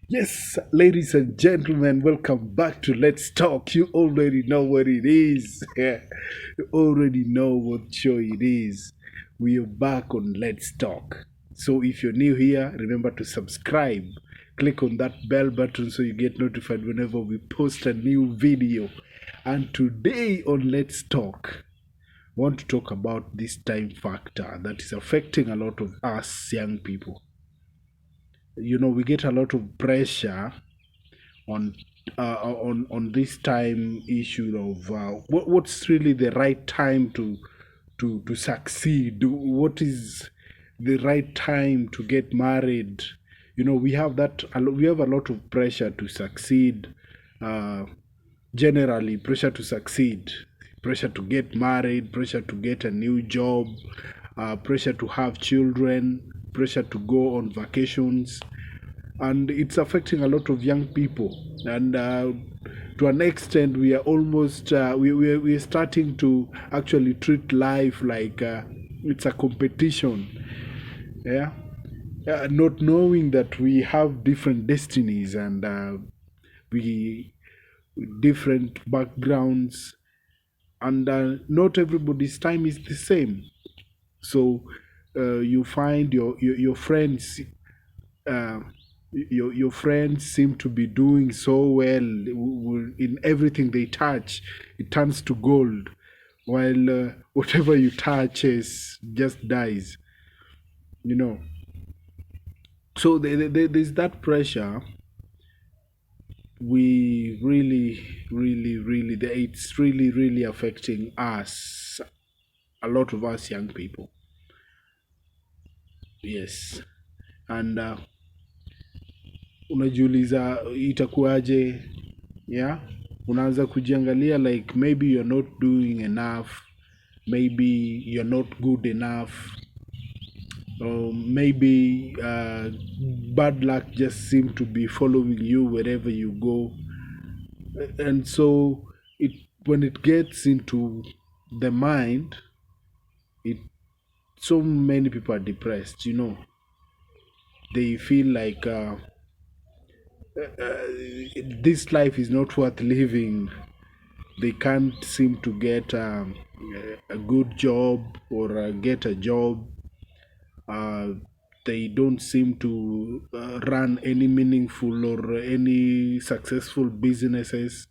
Yes, ladies and gentlemen, welcome back to Let's Talk. You already know what it is. You already know what show it is. We are back on Let's Talk. So if you're new here, remember to subscribe. Click on that bell button so you get notified whenever we post a new video. And today on Let's Talk, I want to talk about this time factor that is affecting a lot of us young people. We get a lot of pressure on on this time issue of what's really the right time to succeed. What is the right time to get married? We have a lot of pressure to succeed. uh, Generally, pressure to succeed, pressure to get married, pressure to get a new job, pressure to have children, pressure to go on vacations, and it's affecting a lot of young people. And to an extent, we are almost we are starting to actually treat life like it's a competition. Yeah, not knowing that we have different destinies and we different backgrounds, and not everybody's time is the same. So you find your friends, uh, your friends seem to be doing so well in everything they touch. It turns to gold, while whatever you touch is just dies. You know. So there's that pressure. We it's really affecting us, a lot of us young people. Yes, and unajiuliza itakuwaje. Yeah, unaanza kujiangalia like maybe you're not doing enough, maybe you're not good enough, or maybe bad luck just seem to be following you wherever you go. And so it when it gets into the mind, it so many people are depressed. They feel like this life is not worth living. They can't seem to get a good job or get a job. Uh, they don't seem to run any meaningful or any successful businesses.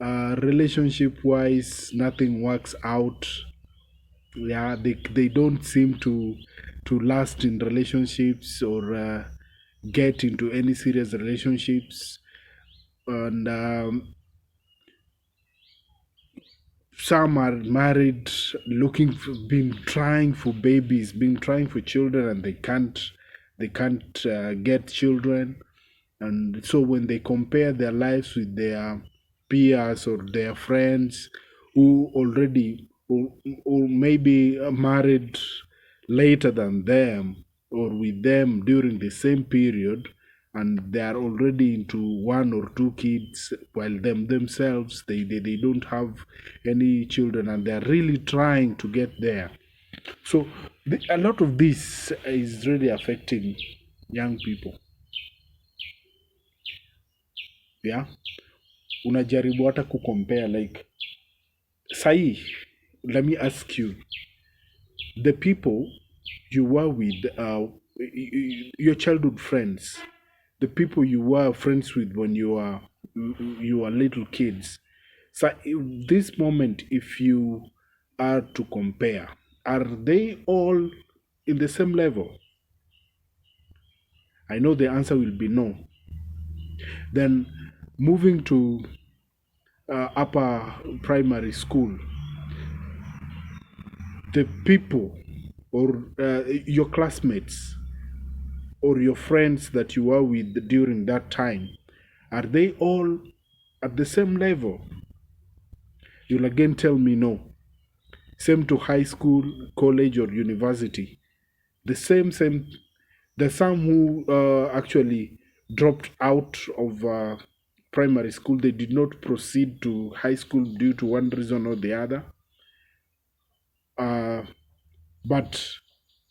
Relationship wise, nothing works out. Yeah, they don't seem to last in relationships or get into any serious relationships. And some are married, looking for, been trying for babies, been trying for children, and they can't get children. And so when they compare their lives with their peers or their friends who already or maybe married later than them or with them during the same period, and they are already into one or two kids, while themselves they don't have any children, and they are really trying to get there. So a lot of this is really affecting young people. Yeah, unajaribu hata kucompare like sahi. Let me ask you, the people you were with, your childhood friends, the people you were friends with when you were little kids. So this moment, if you are to compare, are they all in the same level? I know the answer will be no. Then moving to upper primary school, the people or your classmates or your friends that you were with during that time, are they all at the same level? You'll again tell me no. Same to high school, college, or university. The same. There's some who actually dropped out of primary school. They did not proceed to high school due to one reason or the other. Uh, but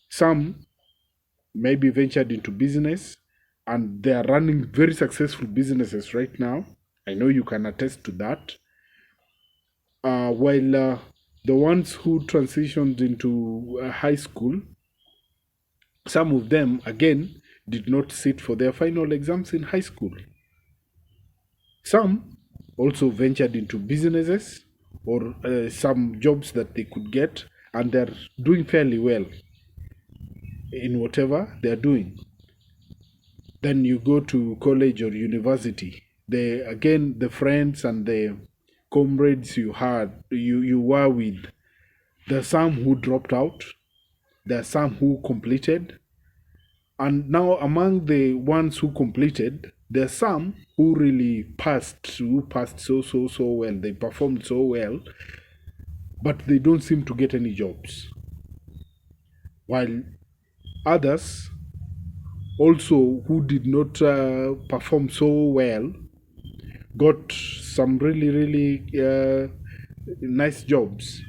some maybe ventured into business. and they are running very successful businesses right now. I know you can attest to that. While the ones who transitioned into high school, some of them, again, did not sit for their final exams in high school. Some also ventured into businesses or some jobs that they could get, and they're doing fairly well in whatever they're doing. Then you go to college or university. The friends and the comrades you were with. There are some who dropped out. There are some who completed. And now among the ones who completed, there are some who really passed so well. They performed so well, but they don't seem to get any jobs. While others also who did not perform so well got some really nice jobs.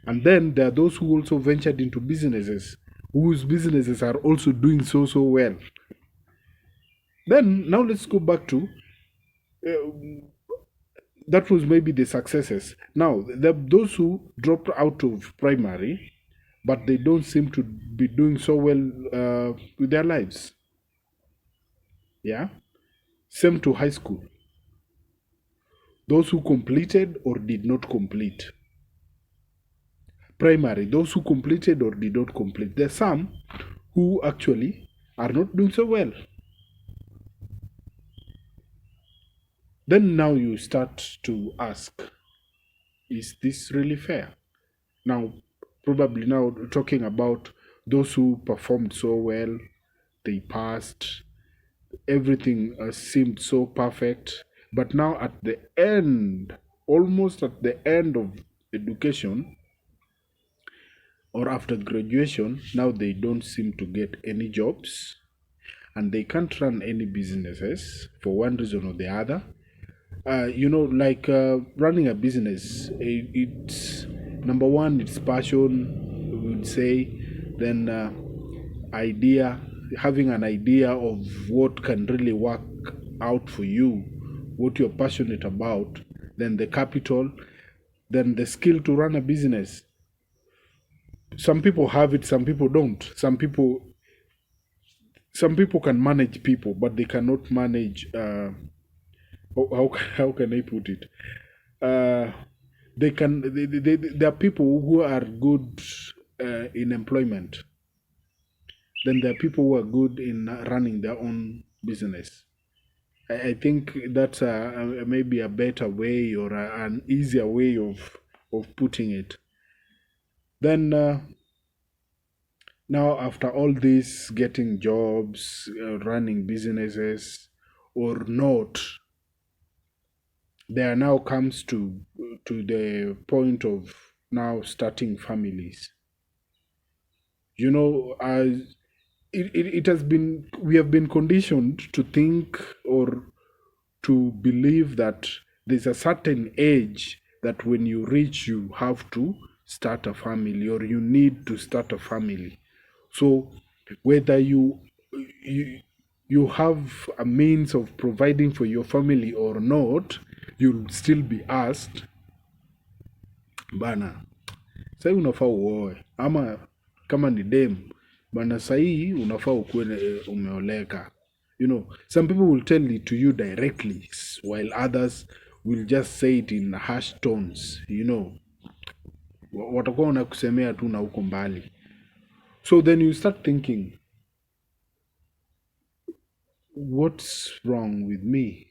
And then there are those who also ventured into businesses, whose businesses are also doing so well. Then now let's go back to that was maybe the successes. Now, those who dropped out of primary, but they don't seem to be doing so well with their lives. Yeah. Same to high school. Those who completed or did not complete. Primary, those who completed or did not complete. There are some who actually are not doing so well. Then now you start to ask, is this really fair? Now, probably now talking about those who performed so well, they passed, everything seemed so perfect. But now at the end, almost at the end of education or after graduation, now they don't seem to get any jobs and they can't run any businesses for one reason or the other. Like running a business, it's number one, it's passion, we would say. Then idea, having an idea of what can really work out for you, what you're passionate about. Then the capital, then the skill to run a business. Some people have it, some people don't. Some people can manage people, but they cannot manage. How can I put it? Uh, there are people who are good in employment. Then there are people who are good in running their own business. I think that's maybe a better way or an easier way of putting it. Then now, after all this, getting jobs, running businesses, or not, there now comes to the point of now starting families. As it has been, we have been conditioned to think or to believe that there's a certain age that when you reach, you have to start a family or you need to start a family. So whether you you have a means of providing for your family or not, you'll still be asked, bana, sahii unafaa uoe, ama kama ni dem bana, sahii unafaa ukuwe umeoleka. Some people will tell it to you directly, while others will just say it in harsh tones. Watakuwa wanakusemea tu na huko mbali. So then you start thinking, what's wrong with me?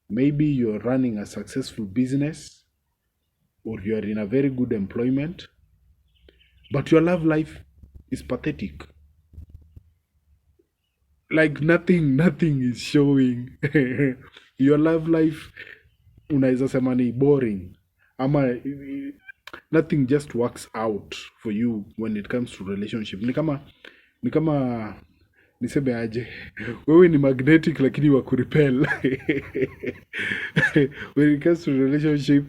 Maybe you're running a successful business or you're in a very good employment, but your love life is pathetic. Like nothing is showing. Your love life unaweza sema ni boring, ama nothing just works out for you when it comes to relationship. Ni kama niseme aje, wewe ni magnetic lakini wa kurepel. When it comes to relationship,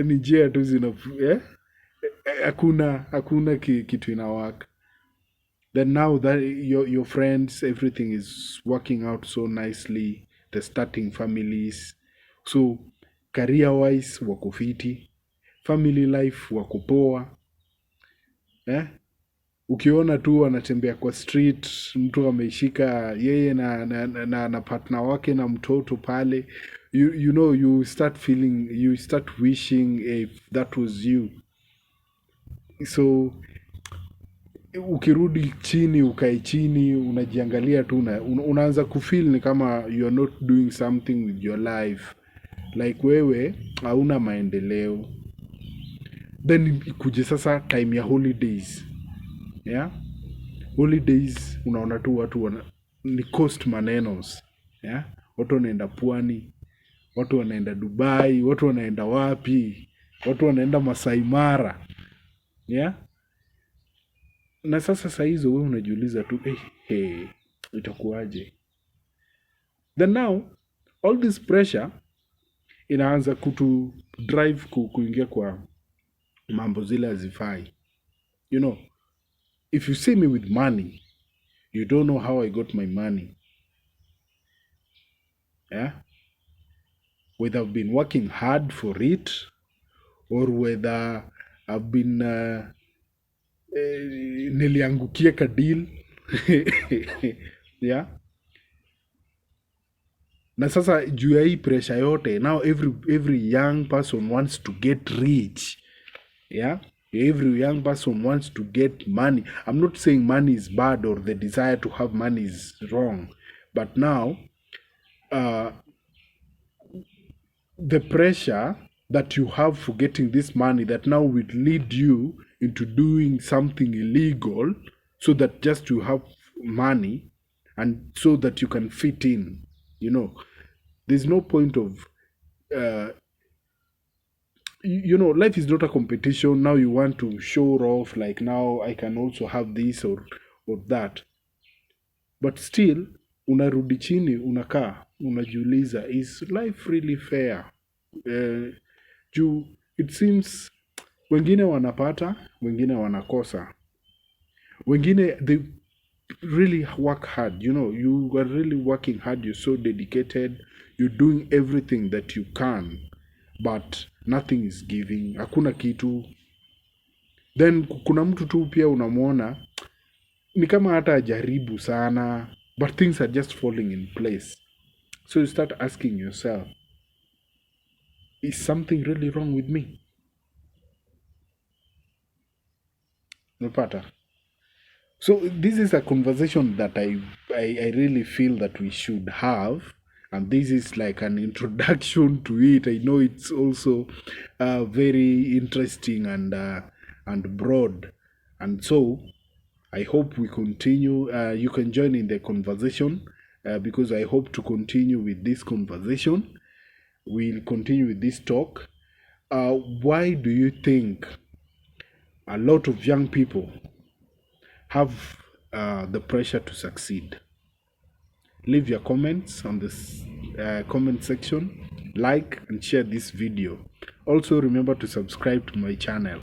ni njia tu hakuna kitu ina work. Then now that your friends, everything is working out so nicely, they're starting families. So career wise wako fiti, family life wako poa. Ukiona tu anatembea kwa street, mtu ameishika yeye na partner wake na mtoto pale, you know, you start wishing if that was you. So ukirudi chini, ukae chini, unajiangalia tu, unaanza kufeel ni kama you are not doing something with your life, like wewe hauna maendeleo. Then ikuje sasa time ya holidays, yeah, holidays unaona tu watu ni cost manenos, yeah? Watu wanaenda pwani, watu wanaenda Dubai, watu wanaenda wapi, watu wanaenda Masai Mara, yeah? Na sasa saa hizo wewe unajiuliza tu itakuwaje? Then now all this pressure inaanza kutu drive kuingia kwa mambo zile hazifai. You know, if you see me with money, you don't know how I got my money. Yeah? Whether I've been working hard for it, or whether I've been niliangukia ka deal. Yeah? Na sasa juu ya hii pressure yote, now every young person wants to get rich. Yeah? Every young person wants to get money. I'm not saying money is bad or the desire to have money is wrong, but now the pressure that you have for getting this money that now will lead you into doing something illegal, so that just you have money and so that you can fit in. You know, there's no point of you know, life is not a competition. Now you want to show off, like, now I can also have this or that, but still unarudi chini, unakaa unajiuliza, is life really fair? Juu it seems wengine wanapata, wengine wanakosa, wengine they really work hard. You know, you are really working hard, you're so dedicated, you're doing everything that you can, but nothing is giving, hakuna kitu. Then kuna mtu tu pia unamwona ni kama hata ajaribu sana, but things are just falling in place. So you start asking yourself, is something really wrong with me? Unapata? So this is a conversation that I really feel that we should have, and this is like an introduction to it. I know it's also very interesting and broad, and so I hope we continue. You can join in the conversation, because I hope to continue with this conversation. We'll continue with this talk. Why do you think a lot of young people have the pressure to succeed? Leave your comments on this comment section, like and share this video. Also remember to subscribe to my channel.